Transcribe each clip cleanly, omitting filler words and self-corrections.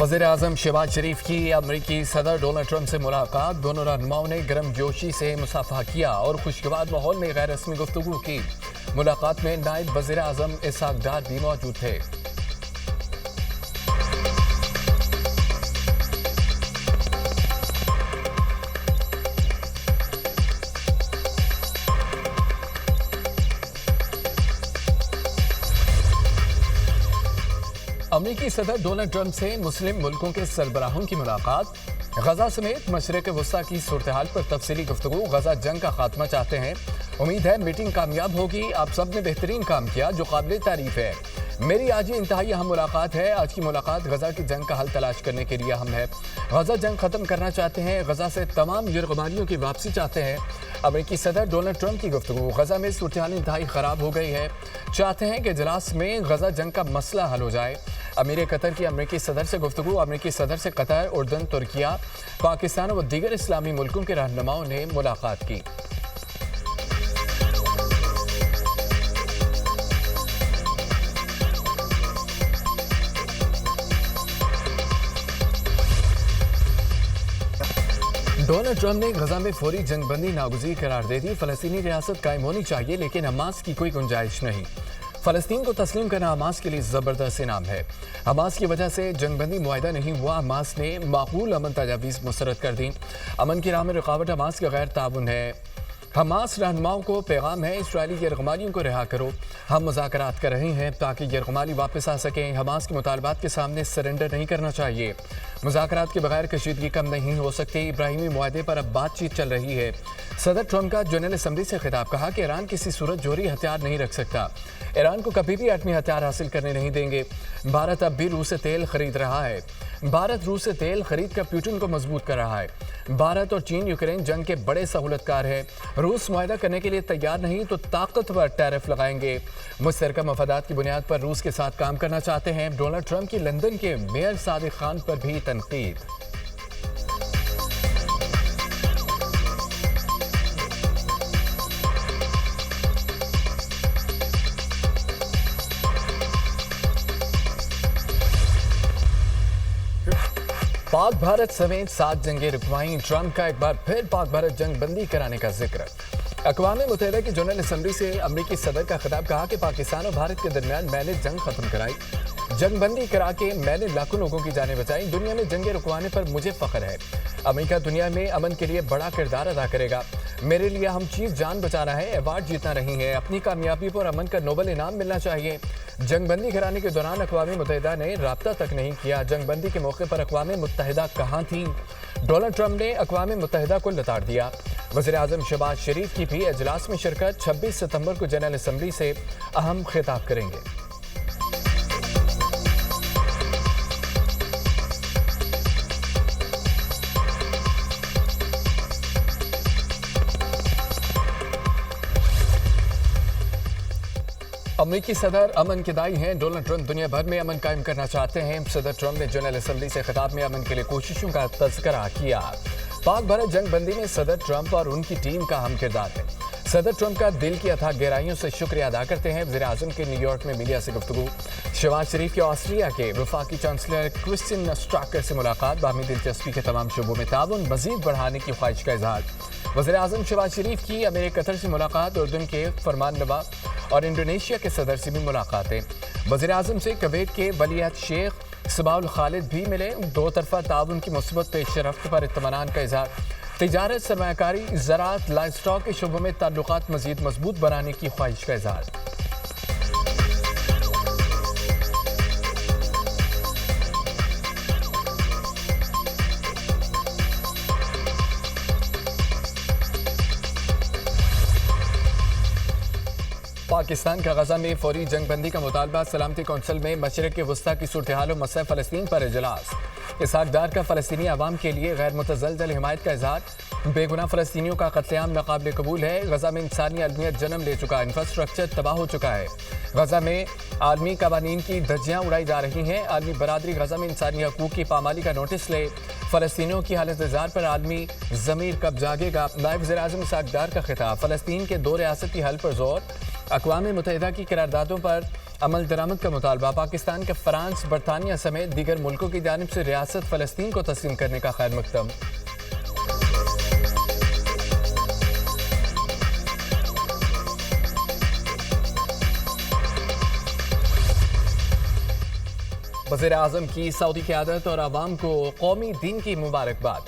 वज़ीर-ए-आज़म शहबाज शरीफ की अमरीकी सदर डोनाल्ड ट्रंप से मुलाकात। दोनों रहनुमाओं ने गर्मजोशी से मुसाफहा किया और खुशगवार माहौल में गैर रस्मी गुफ्तगू की। मुलाकात में नायब वज़ीर-ए-आज़म इसहाक डार भी मौजूद थे। अमरीकी सदर डोनाल्ड ट्रंप से मुस्लिम मुल्कों के सरबराहों की मुलाकात। गजा समेत मशरिक़ वस्ता की सूरत हाल पर तफसीली गुफ्तगू। गजा जंग का खात्मा चाहते हैं, उम्मीद है मीटिंग कामयाब होगी। आप सब ने बेहतरीन काम किया जो काबिल तारीफ है। मेरी आज ये इंतहाई अहम मुलाकात है। आज की मुलाकात गजा की जंग का हल तलाश करने के लिए अहम है। गजा जंग खत्म करना चाहते हैं, गजा से तमाम यरगमालियों की वापसी चाहते हैं। अमरीकी सदर डोनाल्ड ट्रंप की गुफ्तगू। गजा में सूरत हाल इंतहाई खराब हो गई है, चाहते हैं कि इजलास में गजा जंग का मसला हल हो जाए। अमीर कतर की अमरीकी सदर से गुफ्तगू। अमरीकी सदर से कतर, उर्दन, तुर्किया, पाकिस्तान व दीगर इस्लामी मुल्कों के रहनुमाओं ने मुलाकात की। डोनाल्ड ट्रंप ने गजा में फौरी जंगबंदी नागुज़ीर करार दे दी। फ़लस्तीनी रियासत कायम होनी चाहिए, लेकिन हमास की कोई गुंजाइश नहीं। फ़लस्तीन को तस्लीम करना हमास के लिए ज़बरदस्त इनाम है। हमास की वजह से जंगबंदी मुआहिदा नहीं हुआ। हमास ने माकूल अमन तजावीज़ मुस्तरद कर दी। अमन की राह में रुकावट हमास का गैर ताउन है। हमास रहनुमाओं को पैगाम है, इस्राएली यरगमालियों को रिहा करो। हम मुज़ाकरात कर रहे हैं ताकि यरगमाली वापस आ सकें। हमास के मुतालबात के सामने सरेंडर नहीं करना चाहिए। मुज़ाकरात के बगैर कशीदगी कम नहीं हो सकती। इब्राहिमी मुआहदे पर अब बातचीत चल रही है। सदर ट्रंप का जनरल असम्बली से खिताब। कहा कि ईरान किसी सूरत जोहरी हथियार नहीं रख सकता। ईरान को कभी भी एटमी हथियार हासिल करने नहीं देंगे। भारत अब भी रूस से तेल खरीद रहा है। भारत रूस से तेल खरीद कर पुतिन को मजबूत कर रहा है। भारत और चीन यूक्रेन जंग के बड़े सहूलतकार हैं। रूस मुआहदा करने के लिए तैयार नहीं तो ताकतवर टैरिफ लगाएंगे। मुश्तरका मफादात की बुनियाद पर रूस के साथ काम करना चाहते हैं। डोनाल्ड ट्रंप की लंदन के मेयर सादिक खान पर भी तनकीद। पाक भारत समेत 7 जंगें रुकवाई। ट्रंप का एक बार फिर पाक भारत जंग बंदी कराने का जिक्र। अक़वाम मुत्तहिदा की जनरल असम्बली से अमरीकी सदर का खिताब। कहा कि पाकिस्तान और भारत के दरमियान मैंने जंग खत्म कराई, जंग बंदी करा के मैंने लाखों लोगों की जानें बचाई। दुनिया में जंगें रुकवाने पर मुझे फ़ख्र है। अमेरिका दुनिया में अमन के लिए बड़ा किरदार अदा करेगा। मेरे लिए हम चीज़ जान बचाना है, अवार्ड जीतना नहीं है। अपनी कामयाबी पर अमन का नोबल इनाम मिलना चाहिए। जंगबंदी कराने के दौरान अक़वाम मुत्तहिदा ने राब्ता तक नहीं किया। जंगबंदी के मौके पर अक़वाम मुत्तहिदा कहाँ थी? डोनाल्ड ट्रंप ने अक़वाम मुत्तहिदा को लताड़ दिया। वज़ीर-ए-आज़म शहबाज शरीफ की भी इजलास में शिरकत। 26 सितंबर को जनरल असम्बली से अहम खिताब करेंगे। अमरीकी सदर अमन के दाई हैं। डोनाल्ड ट्रंप दुनिया भर में अमन कायम करना चाहते हैं। सदर ट्रंप ने जनरल असम्बली से खिताब में अमन के लिए कोशिशों का तज़किरा किया। पाक भारत जंग बंदी में सदर ट्रंप और उनकी टीम का अहम किरदार है। सदर ट्रंप का दिल की अथाह गहराइयों से शुक्रिया अदा करते हैं। वज़ीर-ए-आज़म के न्यूयॉर्क में मीडिया से गुफ्तगू। शहबाज शरीफ के ऑस्ट्रिया के वफाकी चांसलर क्रिस्टिन स्ट्राकर से मुलाकात। बाहमी दिलचस्पी के तमाम शोबों में ताउन मज़ीद बढ़ाने की ख्वाहिश का इजहार। वज़ीर-ए-आज़म शहबाज शरीफ की अमीर कतर से मुलाकात। उर्दन के फरमानरवा और इंडोनेशिया के सदर से भी मुलाकातें। वज़ीर-ए-आज़म से कुवैत के वलीअहद शेख सबाउल खालिद भी मिले। दो तरफा ताउन की मुस्बत पेशरफ्त पर इत्मीनान का इजहार। तिजारत, सरमायाकारी, ज़राअत, लाइव स्टॉक के शोबों में ताल्लुकात मज़ीद मजबूत बनाने की ख्वाहिश का इजहार। पाकिस्तान का गजा में फौरी जंगबंदी का मुतालबा। सलामती कौंसिल में मशरिक़ वस्ता की सूरत हाल और मसला फ़लस्तीन पर इजलास। इसहाक डार का फ़लस्तीनी अवाम के लिए गैर मुतज़लज़ल हिमायत का इज़हार। बेगुनाह फ़लस्तीनियों का कत्लेआम नाक़ाबिल कबूल है। गजा में इंसानी अलमियत जन्म ले चुका, इंफ्रास्ट्रक्चर तबाह हो चुका है। गजा में आलमी कवानीन की धज्जियाँ उड़ाई जा रही हैं। आलमी बरादरी गजा में इंसानी हकूक़ की पामाली का नोटिस ले। फ़लस्तीनियों की हालत इज़हार पर आलमी ज़मीर कब जागेगा? नायब वज़ीर-ए-आज़म इसहाक डार का खिताब। फ़लस्तीन के दो रियासती हल पर जोर। अक़वाम मुत्तहिदा की करारदादों पर अमल दरामद का मुतालबा। पाकिस्तान के फ्रांस, बरतानिया समेत दीगर मुल्कों की जानिब से रियासत फ़लस्तीन को तस्लीम करने का खैर मकदम। वज़ीर-ए-आज़म की सऊदी क़यादत और आवाम को कौमी दिन की मुबारकबाद।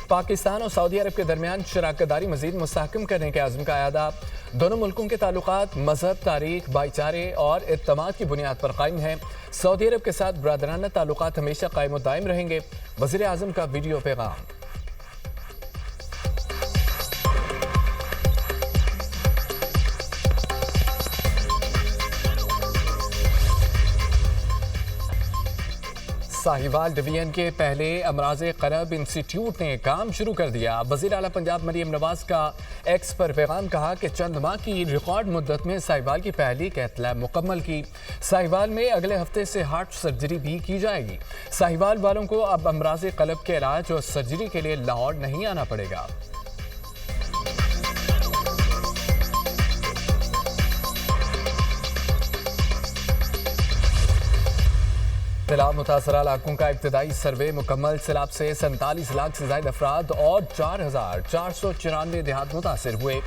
पाकिस्तान और सऊदी अरब के दरमियान शराकतदारी मज़ीद मुस्तहकम करने के आज़म का अदा। दोनों मुल्कों के ताल्लुकात मजहब, तारीख, भाईचारे और इत्तमाद की बुनियाद पर कायम हैं। सऊदी अरब के साथ ब्रादराना ताल्लुकात हमेशा कायम और दायम रहेंगे। वज़ीर-ए-आज़म का वीडियो पैगाम। साहिवाल डिवीजन के पहले अमराज़े क़लब इंस्टीट्यूट ने काम शुरू कर दिया। वज़ीर आला पंजाब मरियम नवाज का एक्स पर पैगाम। कहा कि चंद माह की रिकॉर्ड मुद्दत में साहिवाल की पहली कैथला मुकम्मल की। साहिवाल में अगले हफ्ते से हार्ट सर्जरी भी की जाएगी। साहिवाल वालों को अब अमराज़े क़लब के इलाज और सर्जरी के लिए लाहौर नहीं आना पड़ेगा। सैलाब मुतासरा इलाकों का इब्तदाई सर्वे मुकम्मल। सैलाब से 47 लाख से ज्यादा अफराद और 4,494 देहात मुतासर हुए।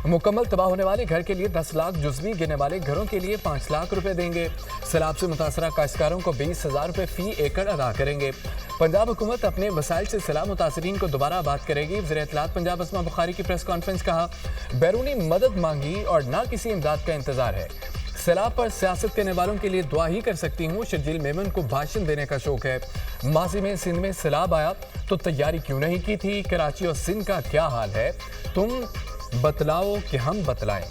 मुकम्मल तबाह होने वाले घर के लिए 10 लाख, जुज़वी गिरने वाले घरों के लिए 5 लाख रुपए देंगे। सैलाब से मुतासरा काश्तकारों को 20,000 रुपए फी एकड़ अदा करेंगे। पंजाब हुकूमत अपने वसाइल से सैलाब मुतासरीन को दोबारा आबाद करेगी। वज़ीर इत्तलात पंजाब अस्मा बुखारी की प्रेस कॉन्फ्रेंस। कहा, बैरूनी मदद मांगी और न किसी इमदाद का इंतजार है। सैलाब पर सियासत करने वालों के लिए दुआ ही कर सकती हूँ। शर्जील मेमन को भाषण देने का शौक है। माजी में सिंध में सैलाब आया तो तैयारी क्यों नहीं की थी? कराची और सिंध का क्या हाल है? तुम बतलाओ कि हम बतलाएं।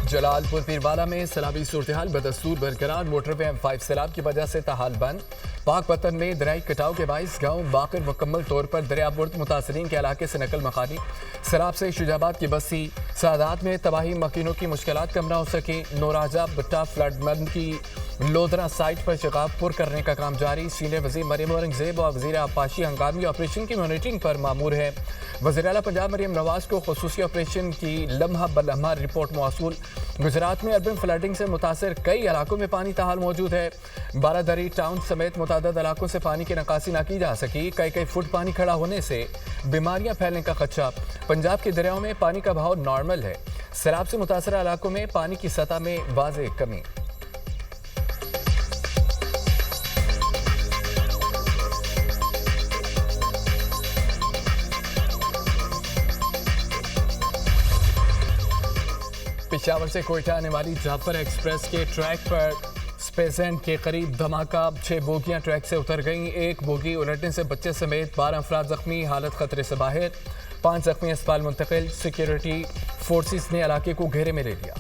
जलालपुर पीरवाला में सैलाबी सूरत-ए-हाल बदस्तूर बरकरार। मोटरवे M5 सैलाब की वजह से ताहाल बंद। पाक पतन में दरियाई कटाव के बाइस गांव बाकर मुकम्मल तौर पर दरिया बुर्द। मुतासरीन के इलाके से नकल मकानी। सैलाब से शुजाबाद की बस्ती सादात में तबाही, मकीनों की मुश्किलात कम ना हो सकी। नौराजा बट्टा फ्लड बंद की लोधरा साइट पर शगाब पुर करने का काम जारी। सीनियर वज़ीर मरियम औरंगज़ेब और वज़ीर आबपाशी हंगामी ऑपरेशन की मॉनिटरिंग पर मामूर है। वज़ीर आला पंजाब मरियम नवाज को खुसूसी ऑपरेशन की लम्हा बलम्हा रिपोर्ट मौसूल। गुजरात में अर्बन फ्लडिंग से मुतासर कई इलाकों में पानी ताहाल मौजूद है। बारादरी टाउन समेत मुतादद इलाकों से पानी की निकासी न की जा सकी। कई फुट पानी खड़ा होने से बीमारियां फैलने का खदशा। पंजाब के दरियाओं में पानी का बहाव नॉर्मल है। सैलाब से मुतासर इलाकों में पानी की सतह में वाज़ेह कमी। पेशावर से कोयटा आने वाली जाफर एक्सप्रेस के ट्रैक पर स्पेसेंट के करीब धमाका। 6 बोगियां ट्रैक से उतर गईं। एक बोगी उलटने से बच्चे समेत 12 अफराद जख्मी। हालत खतरे से बाहर। 5 जख्मी अस्पताल मुंतकिल। सिक्योरिटी फोर्सेस ने इलाके को घेरे में ले लिया।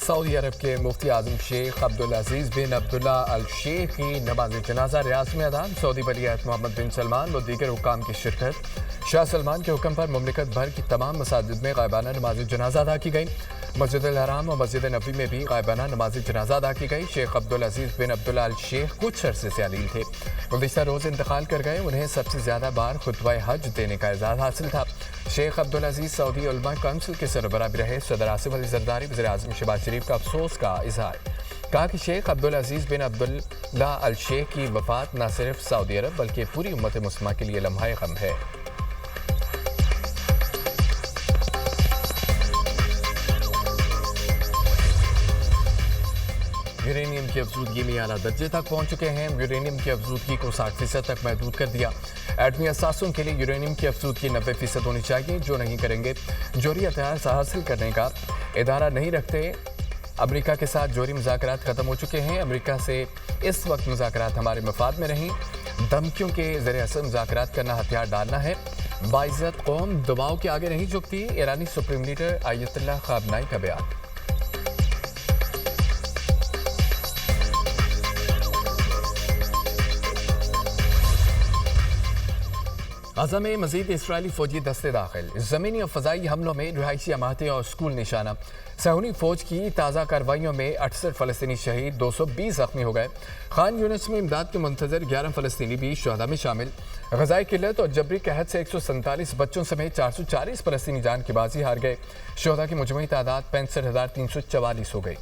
सऊदी अरब के मुफ्ती आजम शेख अब्दुल अजीज बिन अब्दुल्ला अल शेख की नमाज जनाजा रियाज में अदा। सऊदी वलीअहद मोहम्मद बिन सलमान व दीगर हुक्काम की शिरकत। शाह सलमान के हुक्म पर मुमलिकत भर की तमाम मसाजिद में गायबाना नमाज जनाजा अदा की गई। मस्जिद अल हराम और मस्जिद नबी में भी गायबाना नमाज जनाजा अदा की गई। शेख अब्दुल अजीज बिन अब्दुल्ला अल शेख कुछ अरसे से अलील थे। गुज़िश्ता रोज़ इंतकाल कर गए। उन्हें सबसे ज़्यादा बार खुतबा हज देने का एजाज़ हासिल था। शेख अब्दुल अजीज सऊदी उलमा काउंसिल के सरबराह भी रहे। सदर आसिफ अली जरदारी वज़ीर आज़म शहबाज शरीफ का अफसोस का इजहार। कहा कि शेख अब्दुल अजीज बिन अब्दुल्ला अल शेख की वफात न सिर्फ सऊदी अरब बल्कि पूरी उम्मत मुस्लिमा के लिए लम्हा गम है। यूरेनियम की अफजूदगी में आला दर्जे तक पहुंच चुके हैं। यूरेनियम की अफजूदगी को 60% तक महदूद कर दिया। एटमी असासों के लिए यूरेनियम की अफजूदगी 90% होनी चाहिए। जो नहीं करेंगे, जोहरी हथियार हासिल करने का इदारा नहीं रखते। अमेरिका के साथ जोहरी मुज़ाकरात ख़त्म हो चुके हैं। अमेरिका से इस वक्त मुज़ाकरात हमारे मफाद में नहीं। धमकियों के ज़रिए असर मुज़ाकरात करना हथियार डालना है। बाइज़्ज़त कौम दबाव के आगे नहीं झुकती। ईरानी सुप्रीम लीडर आयतुल्लाह ख़ामनेई का बयान। गाजा में मजीद इसराइली फौजी दस्ते दाखिल। ज़मीनी और फ़ज़ाई हमलों में रिहायशी इमारतें और स्कूल निशाना। सहूनी फौज की ताज़ा कार्रवाइयों में 68 फ़लस्तीनी शहीद, 220 ज़ख्मी हो गए। खान यूनिस में इमदाद के मुंतज़र 11 फ़लस्तीनी भी शुहदा में शामिल। ग़ज़ाई किल्लत और जबरी कहत से 147 बच्चों समेत 440 फ़लस्तीनी जान की बाजी हार गए। शुहदा की मजमूई तादाद 65,344 हो गई।